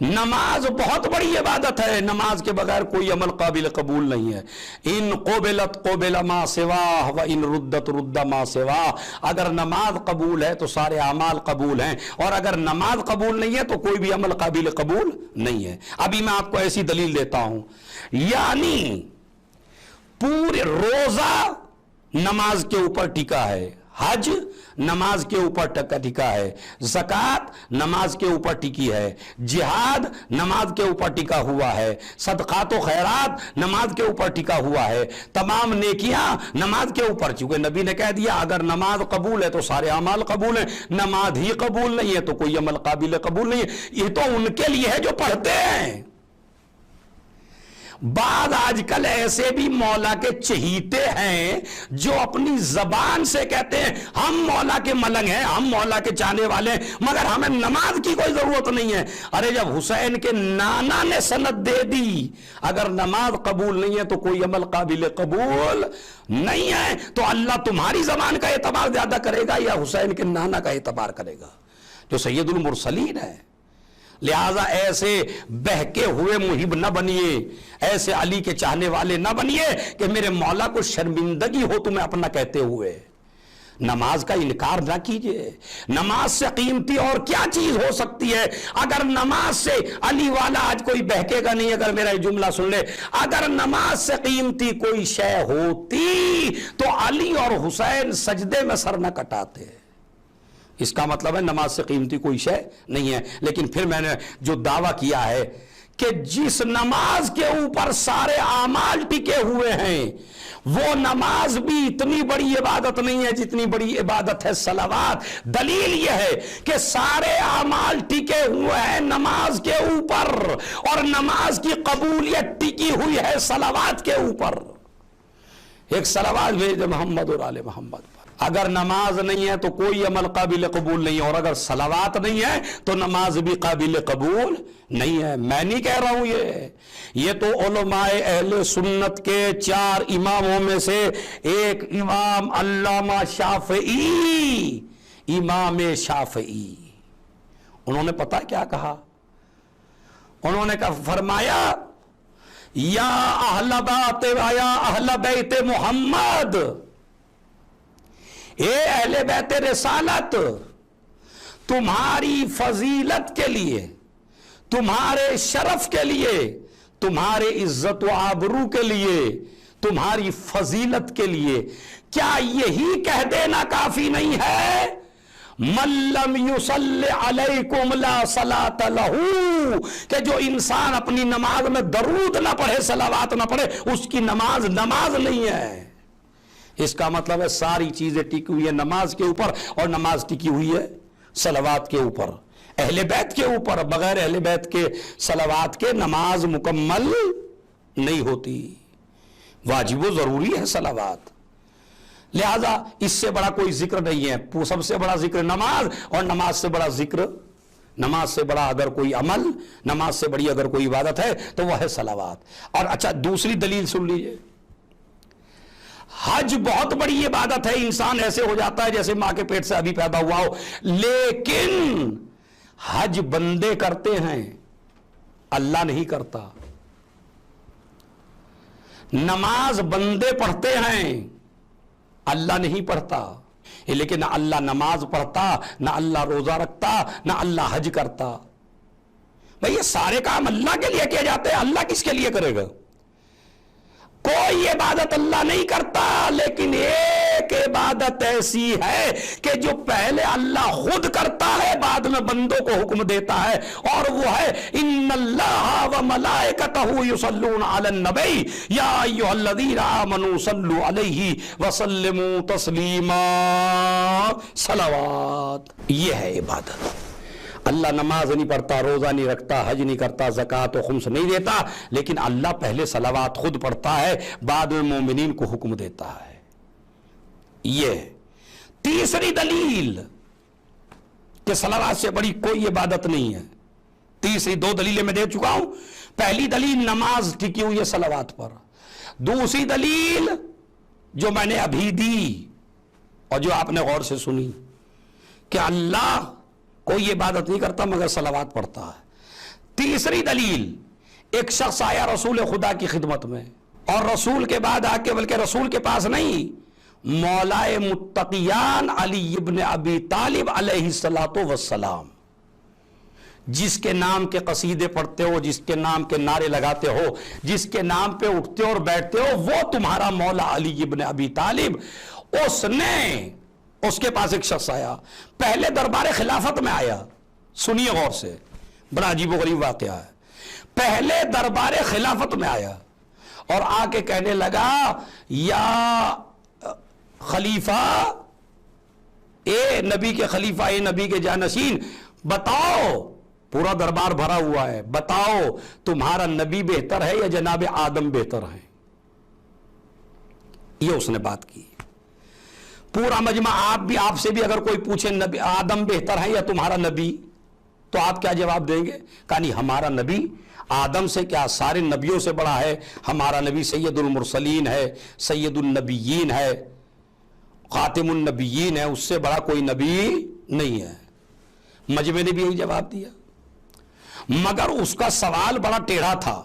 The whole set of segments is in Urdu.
نماز بہت بڑی عبادت ہے، نماز کے بغیر کوئی عمل قابل قبول نہیں ہے. ان قبلت قبل ما سوا و ان ردت رد ما سوا. اگر نماز قبول ہے تو سارے اعمال قبول ہیں، اور اگر نماز قبول نہیں ہے تو کوئی بھی عمل قابل قبول نہیں ہے. ابھی میں آپ کو ایسی دلیل دیتا ہوں، یعنی پورے روزہ نماز کے اوپر ٹکا ہے، حج نماز کے اوپر ٹکا ہے، زکوٰۃ نماز کے اوپر ٹکی ہے، جہاد نماز کے اوپر ٹکا ہوا ہے، صدقات و خیرات نماز کے اوپر ٹکا ہوا ہے، تمام نیکیاں نماز کے اوپر. چونکہ نبی نے کہہ دیا اگر نماز قبول ہے تو سارے اعمال قبول ہیں، نماز ہی قبول نہیں ہے تو کوئی عمل قابل قبول نہیں ہے. یہ تو ان کے لیے ہے جو پڑھتے ہیں. بعض آج کل ایسے بھی مولا کے چہیتے ہیں جو اپنی زبان سے کہتے ہیں ہم مولا کے ملنگ ہیں، ہم مولا کے چاہنے والے ہیں، مگر ہمیں نماز کی کوئی ضرورت نہیں ہے. ارے جب حسین کے نانا نے سند دے دی اگر نماز قبول نہیں ہے تو کوئی عمل قابل قبول نہیں ہے، تو اللہ تمہاری زبان کا اعتبار زیادہ کرے گا یا حسین کے نانا کا اعتبار کرے گا جو سید المرسلین ہے؟ لہذا ایسے بہکے ہوئے محب نہ بنیے، ایسے علی کے چاہنے والے نہ بنیے کہ میرے مولا کو شرمندگی ہو تمہیں اپنا کہتے ہوئے. نماز کا انکار نہ کیجئے. نماز سے قیمتی اور کیا چیز ہو سکتی ہے؟ اگر نماز سے علی والا آج کوئی بہکے گا نہیں، اگر میرا یہ جملہ سن لے، اگر نماز سے قیمتی کوئی شے ہوتی تو علی اور حسین سجدے میں سر نہ کٹاتے. اس کا مطلب ہے نماز سے قیمتی کوئی شے نہیں ہے. لیکن پھر میں نے جو دعویٰ کیا ہے کہ جس نماز کے اوپر سارے اعمال ٹکے ہوئے ہیں وہ نماز بھی اتنی بڑی عبادت نہیں ہے جتنی بڑی عبادت ہے صلوات. دلیل یہ ہے کہ سارے اعمال ٹکے ہوئے ہیں نماز کے اوپر، اور نماز کی قبولیت ٹکی ہوئی ہے صلوات کے اوپر. ایک صلوات بھیج محمد اور آل محمد. اگر نماز نہیں ہے تو کوئی عمل قابل قبول نہیں ہے، اور اگر صلوات نہیں ہے تو نماز بھی قابل قبول نہیں ہے. میں نہیں کہہ رہا ہوں، یہ تو علماء اہل سنت کے 4 اماموں میں سے ایک امام علامہ شافعی، امام شافعی، انہوں نے پتہ کیا کہا؟ انہوں نے فرمایا یا اہل بیت محمد، اے اہل بیت رسالت، تمہاری فضیلت کے لیے، تمہارے شرف کے لیے، تمہارے عزت و آبرو کے لیے، تمہاری فضیلت کے لیے کیا یہی کہہ دینا کافی نہیں ہے من لم یصلی علیکم لا صلاۃ لہ، کہ جو انسان اپنی نماز میں درود نہ پڑھے، صلوات نہ پڑھے، اس کی نماز نہیں ہے. اس کا مطلب ہے ساری چیزیں ٹکی ہوئی ہے نماز کے اوپر، اور نماز ٹکی ہوئی ہے صلوات کے اوپر، اہل بیت کے اوپر. بغیر اہل بیت کے صلوات کے نماز مکمل نہیں ہوتی. واجب و ضروری ہے صلوات. لہذا اس سے بڑا کوئی ذکر نہیں ہے. سب سے بڑا ذکر نماز، اور نماز سے بڑا ذکر، نماز سے بڑا اگر کوئی عمل، نماز سے بڑی اگر کوئی عبادت ہے تو وہ ہے صلوات. اور اچھا دوسری دلیل سن لیجئے. حج بہت بڑی عبادت ہے، انسان ایسے ہو جاتا ہے جیسے ماں کے پیٹ سے ابھی پیدا ہوا ہو، لیکن حج بندے کرتے ہیں، اللہ نہیں کرتا. نماز بندے پڑھتے ہیں، اللہ نہیں پڑھتا. لیکن نہ اللہ نماز پڑھتا، نہ اللہ روزہ رکھتا، نہ اللہ حج کرتا. بھئی یہ سارے کام اللہ کے لیے کیے جاتے ہیں، اللہ کس کے لیے کرے گا؟ کوئی عبادت اللہ نہیں کرتا، لیکن ایک عبادت ایسی ہے کہ جو پہلے اللہ خود کرتا ہے، بعد میں بندوں کو حکم دیتا ہے، اور وہ ہے ان اللہ وملائکتہ یصلون علی النبی یا ایھا الذین آمنوا صلوا علیہ وسلموا تسلیما. صلوات یہ ہے عبادت. اللہ نماز نہیں پڑھتا، روزہ نہیں رکھتا، حج نہیں کرتا، زکوٰۃ و خمس نہیں دیتا، لیکن اللہ پہلے صلوات خود پڑھتا ہے، بعد میں مومنین کو حکم دیتا ہے. یہ تیسری دلیل کہ صلوات سے بڑی کوئی عبادت نہیں ہے. تیسری 2 دلیلیں میں دے چکا ہوں. پہلی دلیل نماز ٹکی ہوئی ہے صلوات پر. دوسری دلیل جو میں نے ابھی دی اور جو آپ نے غور سے سنی کہ اللہ کوئی عبادت نہیں کرتا مگر صلوات پڑھتا ہے. تیسری دلیل، ایک شخص آیا رسول خدا کی خدمت میں، اور رسول کے بعد آ کے، بلکہ رسول کے پاس نہیں، مولائے متقیان علی ابن ابی طالب علیہ الصلوۃ والسلام، جس کے نام کے قصیدے پڑھتے ہو، جس کے نام کے نعرے لگاتے ہو، جس کے نام پہ اٹھتے ہو اور بیٹھتے ہو، وہ تمہارا مولا علی ابن ابی طالب، اس کے پاس ایک شخص آیا، پہلے دربار خلافت میں آیا، سنیے غور سے، بڑا عجیب و غریب واقعہ ہے، پہلے دربار خلافت میں آیا اور آ کے کہنے لگا، یا خلیفہ، اے نبی کے خلیفہ، اے نبی کے جانشین، بتاؤ، پورا دربار بھرا ہوا ہے، بتاؤ تمہارا نبی بہتر ہے یا جناب آدم بہتر ہے؟ یہ اس نے بات کی، پورا مجمع، آپ سے بھی اگر کوئی پوچھے نبی آدم بہتر ہے یا تمہارا نبی، تو آپ کیا جواب دیں گے؟ کہا نہیں، ہمارا نبی آدم سے کیا، سارے نبیوں سے بڑا ہے، ہمارا نبی سید المرسلین ہے، سید النبیین ہے، خاتم النبیین ہے، اس سے بڑا کوئی نبی نہیں ہے۔ مجمع نے بھی یہی جواب دیا، مگر اس کا سوال بڑا ٹیڑھا تھا۔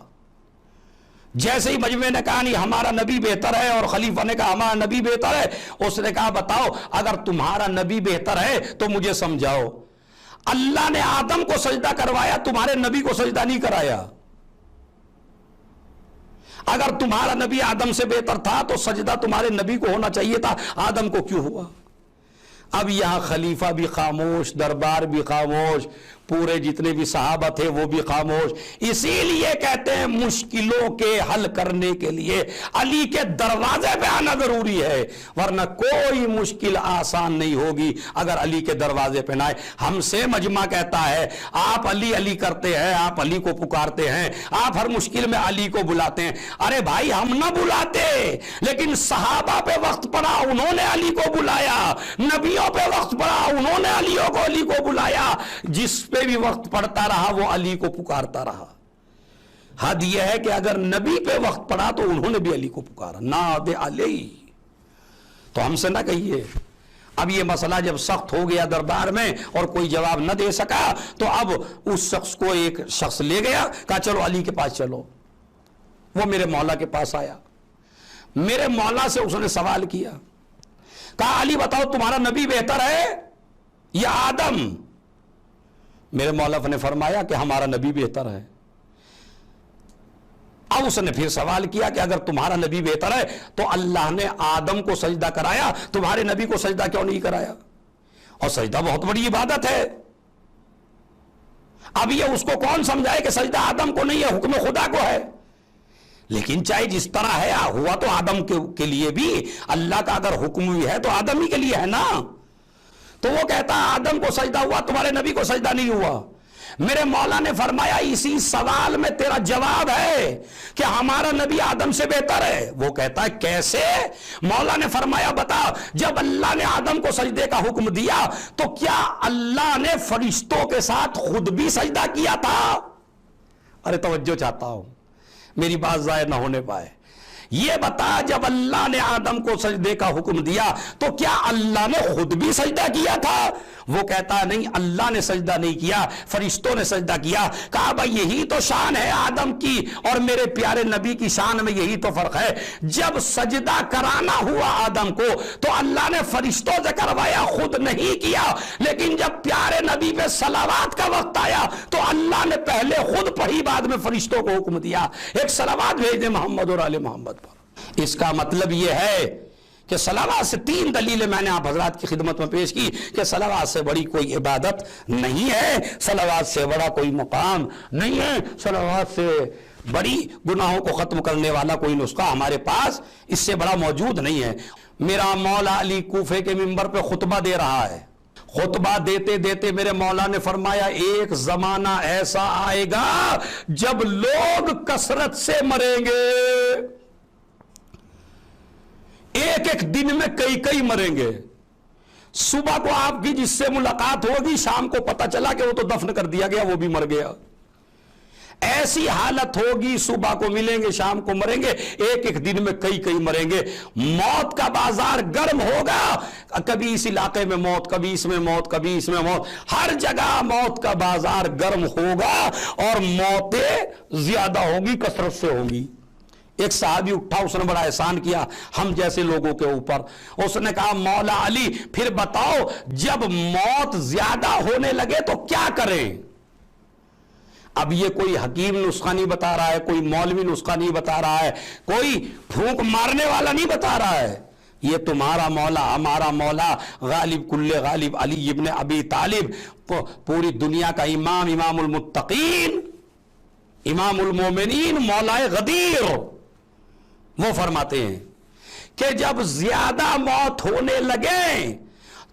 جیسے ہی مجمع نے کہا نہیں ہمارا نبی بہتر ہے، اور خلیفہ نے کہا ہمارا نبی بہتر ہے، اس نے کہا بتاؤ اگر تمہارا نبی بہتر ہے تو مجھے سمجھاؤ، اللہ نے آدم کو سجدہ کروایا، تمہارے نبی کو سجدہ نہیں کرایا؟ اگر تمہارا نبی آدم سے بہتر تھا تو سجدہ تمہارے نبی کو ہونا چاہیے تھا، آدم کو کیوں ہوا؟ اب یہاں خلیفہ بھی خاموش، دربار بھی خاموش، پورے جتنے بھی صحابہ تھے وہ بھی خاموش۔ اسی لیے کہتے ہیں مشکلوں کے حل کرنے کے لیے علی کے دروازے پہ آنا ضروری ہے، ورنہ کوئی مشکل آسان نہیں ہوگی اگر علی کے دروازے پہ نہ آئے۔ ہم سے مجمع کہتا ہے آپ علی علی کرتے ہیں، آپ علی کو پکارتے ہیں، آپ ہر مشکل میں علی کو بلاتے ہیں۔ ارے بھائی ہم نہ بلاتے، لیکن صحابہ پہ وقت پڑا انہوں نے علی کو بلایا، نبیوں پہ وقت پڑا انہوں نے علی کو بلایا، جس پہ بھی وقت پڑتا رہا وہ علی کو پکارتا رہا۔ حد یہ ہے کہ اگر نبی پہ وقت پڑا تو انہوں نے بھی علی کو پکارا، نادے علی۔ تو ہم سے نہ کہیے۔ اب یہ مسئلہ جب سخت ہو گیا دربار میں اور کوئی جواب نہ دے سکا، تو اب اس شخص کو ایک شخص لے گیا، کہا چلو علی کے پاس چلو۔ وہ میرے مولا کے پاس آیا، میرے مولا سے اس نے سوال کیا، کہا علی بتاؤ تمہارا نبی بہتر ہے یا آدم؟ میرے مولا نے فرمایا کہ ہمارا نبی بہتر ہے۔ اب اس نے پھر سوال کیا کہ اگر تمہارا نبی بہتر ہے تو اللہ نے آدم کو سجدہ کرایا، تمہارے نبی کو سجدہ کیوں نہیں کرایا؟ اور سجدہ بہت بڑی عبادت ہے۔ اب یہ اس کو کون سمجھائے کہ سجدہ آدم کو نہیں ہے، حکم خدا کو ہے؟ لیکن چاہے جس طرح ہے، ہوا تو آدم کے لیے بھی، اللہ کا اگر حکم بھی ہے تو آدم ہی کے لیے ہے نا۔ تو وہ کہتا آدم کو سجدہ ہوا، تمہارے نبی کو سجدہ نہیں ہوا۔ میرے مولا نے فرمایا اسی سوال میں تیرا جواب ہے کہ ہمارا نبی آدم سے بہتر ہے۔ وہ کہتا ہے کیسے؟ مولا نے فرمایا بتا، جب اللہ نے آدم کو سجدے کا حکم دیا تو کیا اللہ نے فرشتوں کے ساتھ خود بھی سجدہ کیا تھا؟ ارے توجہ چاہتا ہوں، میری بات ضائع نہ ہونے پائے۔ یہ بتا جب اللہ نے آدم کو سجدے کا حکم دیا تو کیا اللہ نے خود بھی سجدہ کیا تھا؟ وہ کہتا نہیں، اللہ نے سجدہ نہیں کیا، فرشتوں نے سجدہ کیا۔ کہا بھائی یہی تو شان ہے آدم کی اور میرے پیارے نبی کی شان میں یہی تو فرق ہے۔ جب سجدہ کرانا ہوا آدم کو تو اللہ نے فرشتوں سے کروایا، خود نہیں کیا۔ لیکن جب پیارے نبی پہ صلوات کا وقت آیا تو اللہ نے پہلے خود پڑھی، بعد میں فرشتوں کو حکم دیا ایک صلوات بھیج دے محمد اور آل محمد پر۔ اس کا مطلب یہ ہے کہ صلوات سے تین دلیلیں میں نے آپ حضرات کی خدمت میں پیش کی کہ صلوات سے بڑی کوئی عبادت نہیں ہے، صلوات سے بڑا کوئی مقام نہیں ہے، صلوات سے بڑی گناہوں کو ختم کرنے والا کوئی نسخہ ہمارے پاس اس سے بڑا موجود نہیں ہے۔ میرا مولا علی کوفے کے منبر پہ خطبہ دے رہا ہے، خطبہ دیتے دیتے میرے مولا نے فرمایا ایک زمانہ ایسا آئے گا جب لوگ کثرت سے مریں گے، ایک ایک دن میں کئی مریں گے۔ صبح کو آپ کی جس سے ملاقات ہوگی شام کو پتہ چلا کہ وہ تو دفن کر دیا گیا، وہ بھی مر گیا۔ ایسی حالت ہوگی صبح کو ملیں گے شام کو مریں گے, ایک ایک دن میں کئی مریں گے. موت کا بازار گرم ہوگا, کبھی اس علاقے میں موت, کبھی اس میں موت, کبھی اس میں موت, ہر جگہ موت کا بازار گرم ہوگا اور موتیں زیادہ ہوگی, کثرت سے ہوگی. ایک صحابی اٹھا, اس نے بڑا احسان کیا ہم جیسے لوگوں کے اوپر. اس نے کہا مولا علی پھر بتاؤ جب موت زیادہ ہونے لگے تو کیا کریں؟ اب یہ کوئی حکیم نسخہ نہیں بتا رہا ہے, کوئی مولوی نسخہ نہیں بتا رہا ہے, کوئی پھونک مارنے والا نہیں بتا رہا ہے. یہ تمہارا مولا, ہمارا مولا, غالب کل غالب علی ابن ابی طالب, پوری دنیا کا امام, امام المتقین, امام المومنین, مولا غدیر, وہ فرماتے ہیں کہ جب زیادہ موت ہونے لگے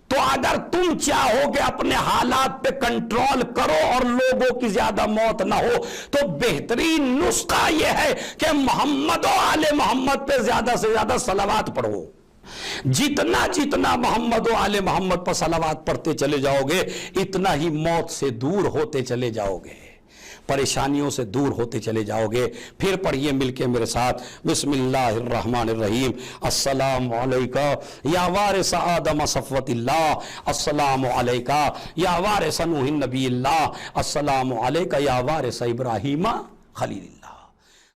تو اگر تم چاہو کہ اپنے حالات پہ کنٹرول کرو اور لوگوں کی زیادہ موت نہ ہو تو بہترین نسخہ یہ ہے کہ محمد و آل محمد پہ زیادہ سے زیادہ صلوات پڑھو. جتنا محمد و آل محمد پر صلوات پڑھتے چلے جاؤ گے اتنا ہی موت سے دور ہوتے چلے جاؤ گے, پریشانیوں سے دور ہوتے چلے جاؤ گے. پھر پڑھیے مل کے میرے ساتھ, بسم اللہ الرحمن الرحیم. السلام علیکہ یا وارث آدم صفوت اللہ, السلام علیکہ یا وارث نوح نبی اللہ, السلام علیکہ یا وارث ابراہیم خلیل اللہ.